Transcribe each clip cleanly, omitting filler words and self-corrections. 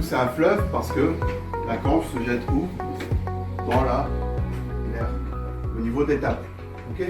c'est un fleuve parce que la Canche se jette où? Dans la mer, au niveau des Tables. Ok.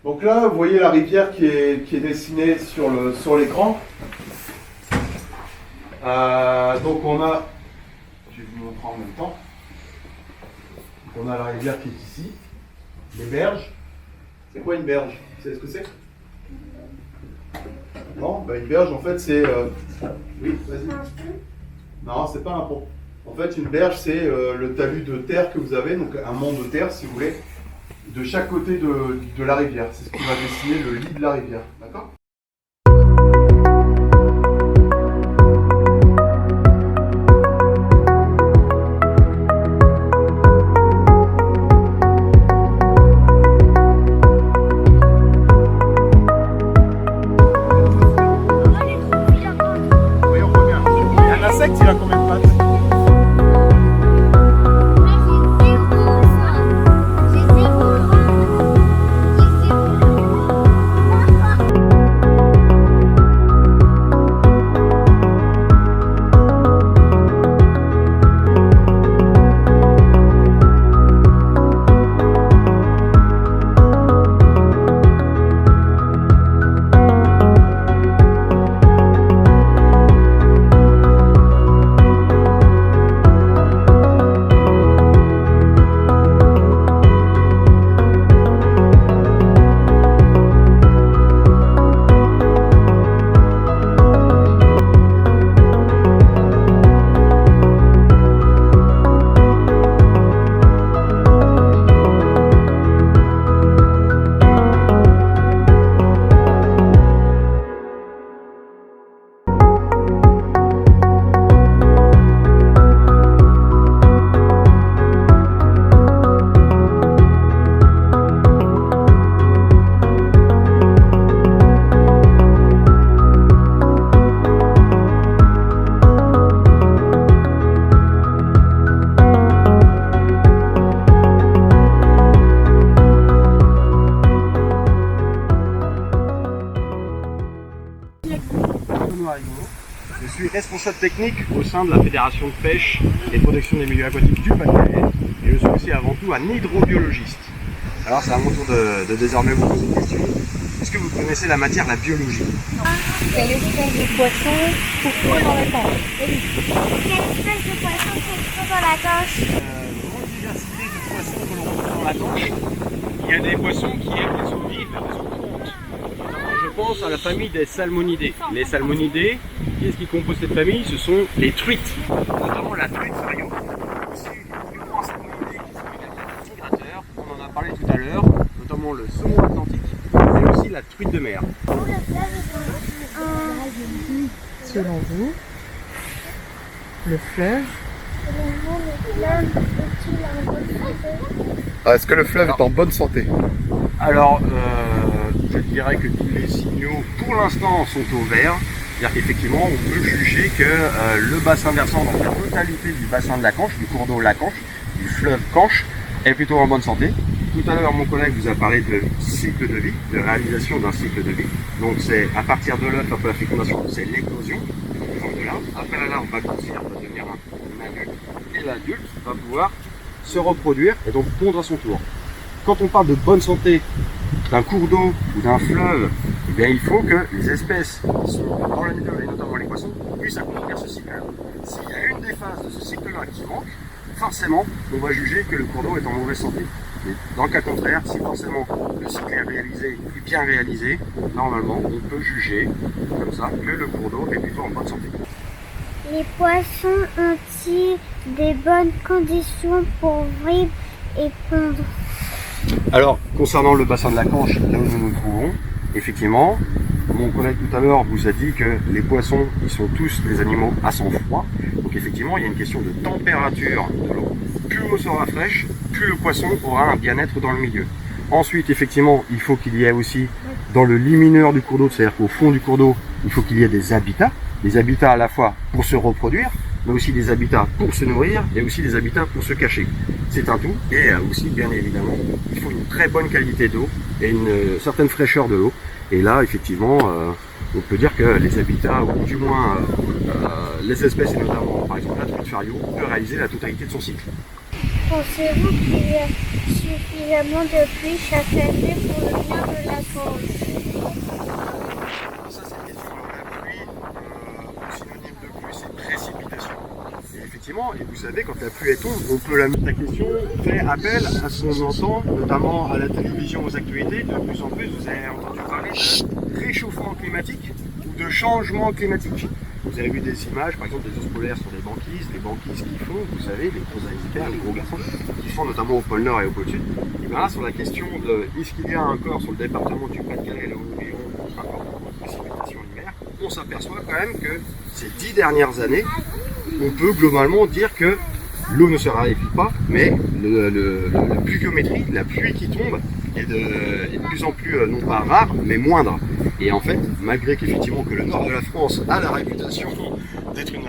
Donc là, vous voyez la rivière qui est dessinée sur l'écran. Donc on a, je vais vous montrer en même temps. On a la rivière qui est ici, les berges. C'est quoi une berge? Vous savez ce que c'est? Non, bah une berge en fait c'est... Oui, vas-y. Non, c'est pas un pont. En fait une berge c'est le talus de terre que vous avez, donc un mont de terre si vous voulez, de chaque côté de la rivière. C'est ce qui va dessiner le lit de la rivière, d'accord? Il a combien de pattes? Je suis responsable technique au sein de la Fédération de pêche et de protection des milieux aquatiques du Pas-de-Calais et je suis aussi avant tout un hydrobiologiste. Alors c'est à mon tour de désormais vous poser une question. Est-ce que vous connaissez la matière, la biologie? Quelle espèce de poisson trouve-t-on dans la Canche? Quelle espèce de poisson trouve-t-on dans la Canche? Grande diversité de poissons que l'on trouve dans la Canche. Il y a des poissons qui aiment les eaux vives, les eaux courantes. Je pense à la famille des salmonidés. Les salmonidés, qui est-ce qui compose cette famille? Ce sont les truites, notamment la truite maillot. Aussi les plus grands salmonidés qui sont également migrateurs. On en a parlé tout à l'heure, notamment le saumon atlantique, mais aussi la truite de mer. Selon vous, le fleuve Est-ce que le fleuve est en bonne santé? Alors, je dirais que tous les signaux, pour l'instant, sont au vert. C'est-à-dire qu'effectivement, on peut juger que le bassin versant, donc la totalité du bassin de la Canche, du cours d'eau La Canche, du fleuve Canche, est plutôt en bonne santé. Tout à l'heure, mon collègue vous a parlé de cycle de vie, de réalisation d'un cycle de vie. Donc c'est à partir de l'œuf, après la fécondation, c'est l'éclosion. Donc de là, après la larve va grandir, va devenir un adulte. Et l'adulte va pouvoir se reproduire et donc pondre à son tour. Quand on parle de bonne santé d'un cours d'eau ou d'un fleuve, eh bien, il faut que les espèces qui sont dans le milieu, et notamment les poissons, puissent accomplir ce cycle-là. S'il y a une des phases de ce cycle-là qui manque, forcément, on va juger que le cours d'eau est en mauvaise santé. Mais dans le cas contraire, si forcément le cycle est réalisé et bien réalisé, normalement, on peut juger comme ça que le cours d'eau est plutôt en bonne santé. Les poissons ont-ils des bonnes conditions pour vivre et pondre? Alors, concernant le bassin de la Canche, là où nous nous trouvons, effectivement, mon collègue tout à l'heure vous a dit que les poissons, ils sont tous des animaux à sang froid. Donc effectivement, il y a une question de température de l'eau. Plus l'eau sera fraîche, plus le poisson aura un bien-être dans le milieu. Ensuite, effectivement, il faut qu'il y ait aussi, dans le lit mineur du cours d'eau, c'est-à-dire qu'au fond du cours d'eau, il faut qu'il y ait des habitats à la fois pour se reproduire, mais aussi des habitats pour se nourrir et aussi des habitats pour se cacher. C'est un tout, et aussi, bien évidemment, il faut une très bonne qualité d'eau et une certaine fraîcheur de l'eau. Et là, effectivement, on peut dire que les habitats, ou du moins les espèces, et notamment par exemple la truite fario, peut réaliser la totalité de son cycle. Pensez-vous qu'il y a suffisamment de pluie chaque année pour le bien de la Canche? Ça, c'est une question. La pluie, le synonyme de pluie, c'est précipitation. Et effectivement, et vous savez, quand la pluie tombe, on peut la question fait appel à ce qu'on entend, notamment à la télévision, aux actualités. De plus en plus, vous avez entendu parler de réchauffement climatique ou de changement climatique. Vous avez vu des images, par exemple des ours polaires sur des banquises qui font, vous savez, les gros hamsters, les gros garçons, qui font notamment au pôle Nord et au pôle Sud. Et bien là, sur la question de est-ce qu'il y a encore sur le département du Pas-de-Calais, là où nous vivons, encore de précipitations l'hiver, on s'aperçoit quand même que ces 10 dernières années, on peut globalement dire que l'eau ne se raréfie pas, mais la pluviométrie, la pluie qui tombe, est de plus en plus, non pas rare, mais moindre. Et en fait, malgré qu'effectivement que le nord de la France a la réputation d'être une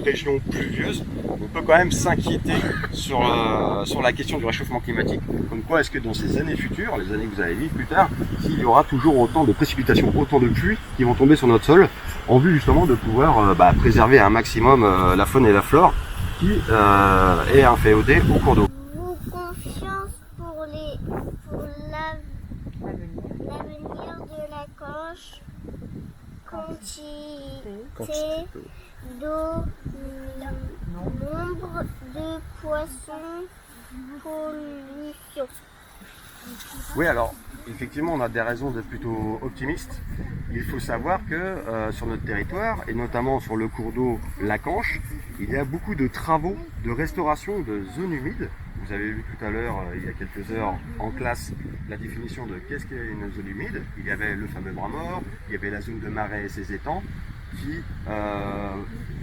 région pluvieuse, on peut quand même s'inquiéter sur la question du réchauffement climatique. Comme quoi, est-ce que dans ces années futures, les années que vous allez vivre plus tard, s'il y aura toujours autant de précipitations, autant de pluies qui vont tomber sur notre sol, en vue justement de pouvoir préserver un maximum la faune et la flore qui est inféodée au cours d'eau. Vous confiance pour l'avenir de la Canche, quantité d'eau, nombre de poissons, pollution. Oui, alors, effectivement, on a des raisons d'être plutôt optimistes. Il faut savoir que sur notre territoire, et notamment sur le cours d'eau La Canche, il y a beaucoup de travaux de restauration de zones humides. Vous avez vu tout à l'heure, il y a quelques heures, en classe, la définition de qu'est-ce qu'est une zone humide. Il y avait le fameux bras mort, il y avait la zone de marais et ses étangs, qui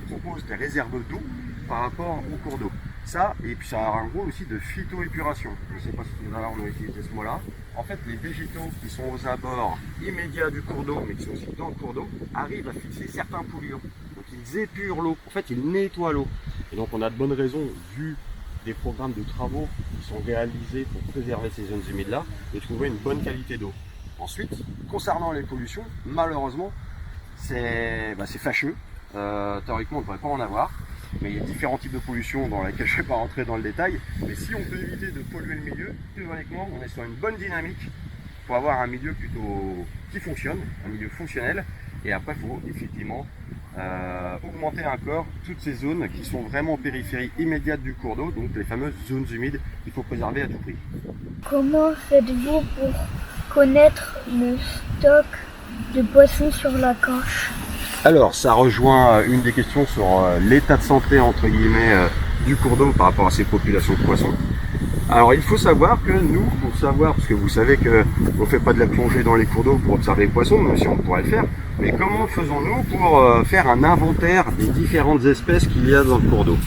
proposent des réserves d'eau par rapport au cours d'eau. Ça, et puis ça a un rôle aussi de phytoépuration. Je ne sais pas si tout à l'heure on a utilisé ce mot-là. En fait, les végétaux qui sont aux abords immédiats du cours d'eau, mais qui sont aussi dans le cours d'eau, arrivent à fixer certains polluants. Donc ils épurent l'eau, en fait ils nettoient l'eau. Et donc on a de bonnes raisons, vu des programmes de travaux qui sont réalisés pour préserver ces zones humides-là, de trouver une bonne qualité d'eau. Ensuite, concernant les pollutions, malheureusement, c'est fâcheux. Théoriquement, on ne devrait pas en avoir. Mais il y a différents types de pollution dans lesquels je ne vais pas rentrer dans le détail. Mais si on peut éviter de polluer le milieu, théoriquement, on est sur une bonne dynamique pour avoir un milieu plutôt qui fonctionne, un milieu fonctionnel. Et après, il faut effectivement augmenter encore toutes ces zones qui sont vraiment en périphérie immédiate du cours d'eau, donc les fameuses zones humides qu'il faut préserver à tout prix. Comment faites-vous pour connaître le stock de poissons sur la Canche? Alors, ça rejoint une des questions sur l'état de santé, entre guillemets, du cours d'eau par rapport à ces populations de poissons. Alors, il faut savoir que nous, parce que vous savez qu'on ne fait pas de la plongée dans les cours d'eau pour observer les poissons, même si on pourrait le faire, mais comment faisons-nous pour faire un inventaire des différentes espèces qu'il y a dans le cours d'eau?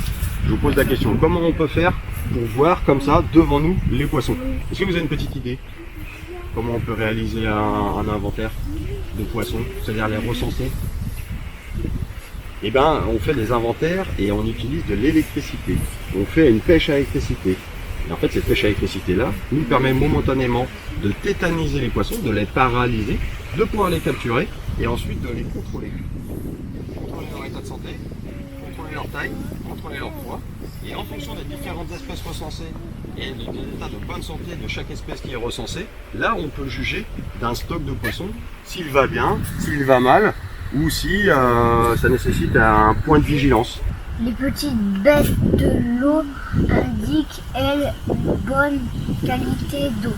Je vous pose la question, comment on peut faire pour voir comme ça, devant nous, les poissons? Est-ce que vous avez une petite idée? Comment on peut réaliser un inventaire de poissons, c'est-à-dire les recenser? Eh bien, on fait des inventaires et on utilise de l'électricité. On fait une pêche à électricité. Et en fait, cette pêche à électricité-là nous permet momentanément de tétaniser les poissons, de les paralyser, de pouvoir les capturer et ensuite de les contrôler. Contrôler leur état de santé, contrôler leur taille, contrôler leur poids. Et en fonction des différentes espèces recensées et de l'état de bonne santé de chaque espèce qui est recensée, là, on peut juger d'un stock de poissons, s'il va bien, s'il va mal, ou si ça nécessite un point de vigilance. Les petites bêtes de l'eau indiquent, elles, une bonne qualité d'eau.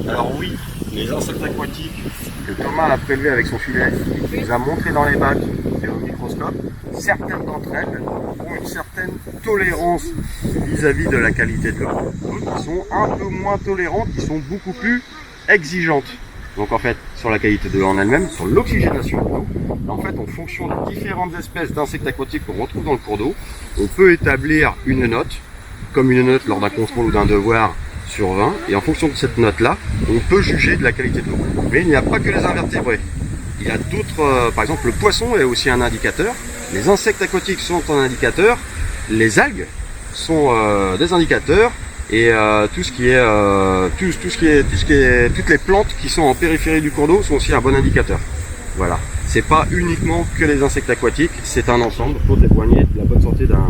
Alors oui, les insectes aquatiques que Thomas a prélevés avec son filet, il nous a montré dans les bacs et au microscope, certaines d'entre elles ont une certaine tolérance vis-à-vis de la qualité de l'eau. D'autres qui sont un peu moins tolérantes, qui sont beaucoup plus exigeantes. Donc en fait, sur la qualité de l'eau en elle-même, sur l'oxygénation de l'eau, en fait, en fonction des différentes espèces d'insectes aquatiques qu'on retrouve dans le cours d'eau, on peut établir une note, comme une note lors d'un contrôle ou d'un devoir sur 20, et en fonction de cette note-là, on peut juger de la qualité de l'eau. Mais il n'y a pas que les invertébrés. Il y a d'autres, par exemple le poisson est aussi un indicateur, les insectes aquatiques sont un indicateur, les algues sont des indicateurs, Et toutes les plantes qui sont en périphérie du cours d'eau sont aussi un bon indicateur. Voilà. C'est pas uniquement que les insectes aquatiques, c'est un ensemble pour témoigner de la bonne santé d'un